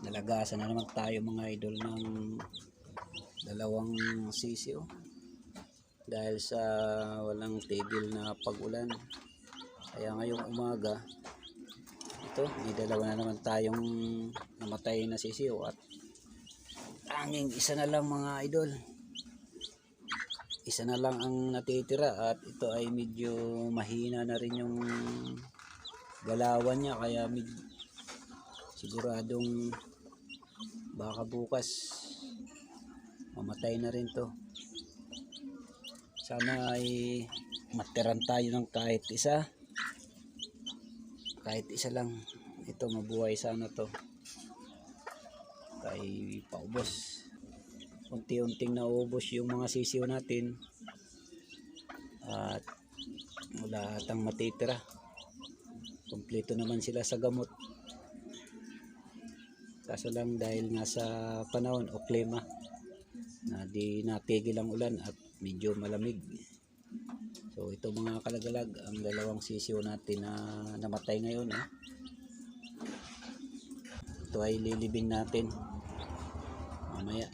Nalagasan na naman tayo mga idol ng dalawang sisiw dahil sa walang tigil na pag-ulan. Kaya ngayong umaga ito, may dalawa na naman tayong namatay na sisiw at tanging isa na lang mga idol. Isa na lang ang natitira at ito ay medyo mahina na rin yung galawan niya, kaya siguradong baka bukas mamatay na rin to. Sana ay matiran tayo ng kahit isa lang. Ito, mabuhay sana to kay paubos. Unti-unting naubos yung mga sisiw natin at wala atang matitira. Kompleto naman sila sa gamot, kaso lang dahil nga sa panahon o klima na di natigil ang ulan at medyo malamig. So ito mga kalagalag, ang dalawang sisiw natin na namatay ngayon. Ito ay lilibing natin mamaya.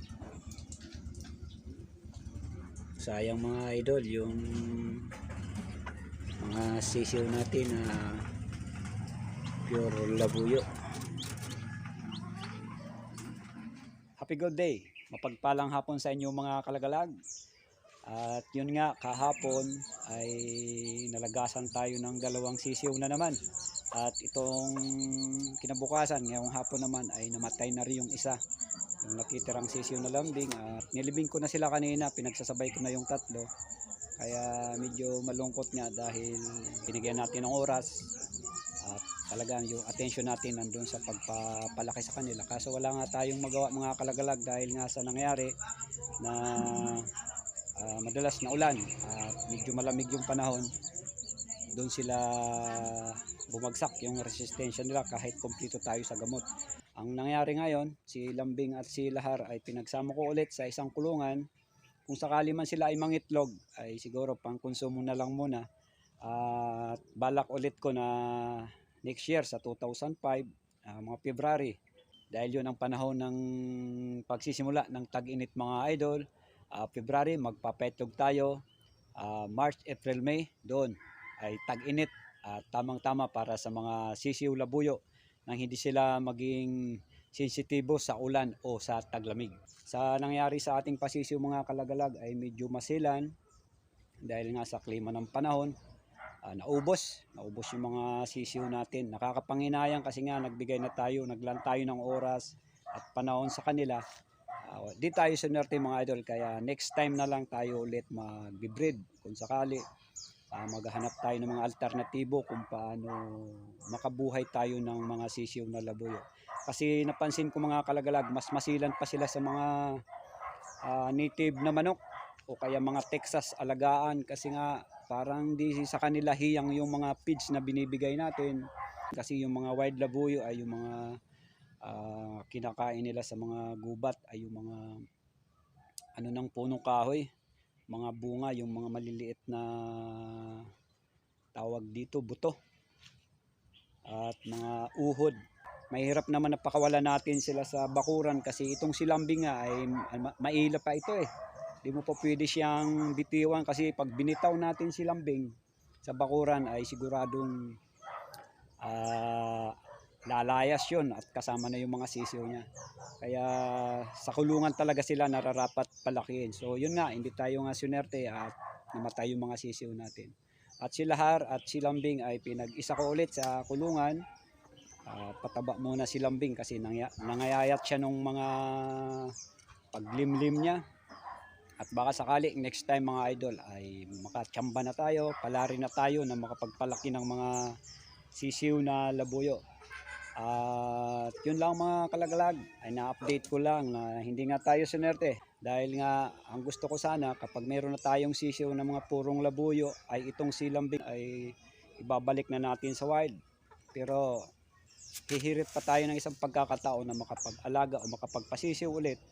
Sayang mga idol yung mga sisiw natin na pure labuyo. Happy good day, mapagpalang hapon sa inyo mga kalagalag. At yun nga, kahapon ay nalagasan tayo ng dalawang sisiw na naman. At itong kinabukasan, ngayong hapon naman ay namatay na rin yung isa, yung nakitirang sisiw na lambing. At nilibing ko na sila kanina, pinagsasabay ko na yung tatlo. Kaya medyo malungkot nga dahil binigyan natin ng oras at talagang yung attention natin nandun sa pagpapalaki sa kanila. Kaso wala nga tayong magawa mga kalagalag dahil nga sa nangyari na madalas na ulan at medyo malamig yung panahon. Doon sila bumagsak yung resistensya nila kahit kompleto tayo sa gamot. Ang nangyari ngayon, si Lambing at si Lahar ay pinagsama ko ulit sa isang kulungan. Kung sakali man sila ay mangitlog, ay siguro pang konsumo na lang muna. At balak ulit ko na next year sa 2005, mga February, dahil yun ang panahon ng pagsisimula ng tag-init mga idol. February magpapetlog tayo, March, April, May doon ay tag-init, tamang-tama para sa mga sisiw labuyo nang hindi sila maging sensitibo sa ulan o sa taglamig. Sa nangyari sa ating pasisiw mga kalagalag ay medyo masilan dahil nga sa klima ng panahon. Naubos yung mga sisiw natin. Nakakapanginayang kasi nga naglaan tayo ng oras at panahon sa kanila. Di tayo sunerte mga idol, kaya next time na lang tayo ulit mag-breed kung sakali. Maghanap tayo ng mga alternatibo kung paano makabuhay tayo ng mga sisiw na labuyo. Kasi napansin ko mga kalagalag, mas masilan pa sila sa mga native na manok o kaya mga Texas alagaan, kasi nga parang di sa kanila hiyang yung mga feeds na binibigay natin. Kasi yung mga wild labuyo ay yung mga kinakain nila sa mga gubat ay yung mga ng punong kahoy, mga bunga, yung mga maliliit na tawag dito, buto at mga uhod. Mahirap naman na pakawalan natin sila sa bakuran kasi itong si Lambing nga ay maila pa ito Di mo pa pwede siyang bitiwan kasi pag binitaw natin si Lambing sa bakuran ay siguradong lalayas yun at kasama na yung mga sisiw niya. Kaya sa kulungan talaga sila nararapat palakihin. So yun nga, hindi tayo nga sunerte at namatay yung mga sisiw natin. At si Lahar at si Lambing ay pinag-isa ko ulit sa kulungan. Pataba muna si Lambing kasi nangayayat siya nung mga paglimlim niya. At baka sakali next time mga idol ay makatsamba na tayo, palari na tayo na makapagpalaki ng mga sisiw na labuyo. At yun lang mga kalagalag, ay na-update ko lang na hindi nga tayo sunerte. Dahil nga ang gusto ko sana kapag meron na tayong sisiw na mga purong labuyo ay itong si Lambing ay ibabalik na natin sa wild. Pero hihirit pa tayo ng isang pagkakataon na makapag-alaga o makapagpasisiw ulit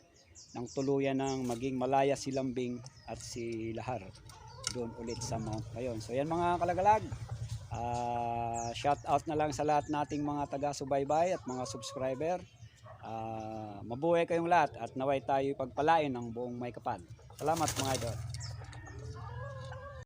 ng tuluyan ng maging malaya si Lambing at si Lahar doon ulit sa Mount ngayon. So yan mga kalagalag, shout out na lang sa lahat nating mga taga-subaybay at mga subscriber. Mabuhay kayong lahat at naway tayo pagpalain ng buong may kapal. Salamat mga idol.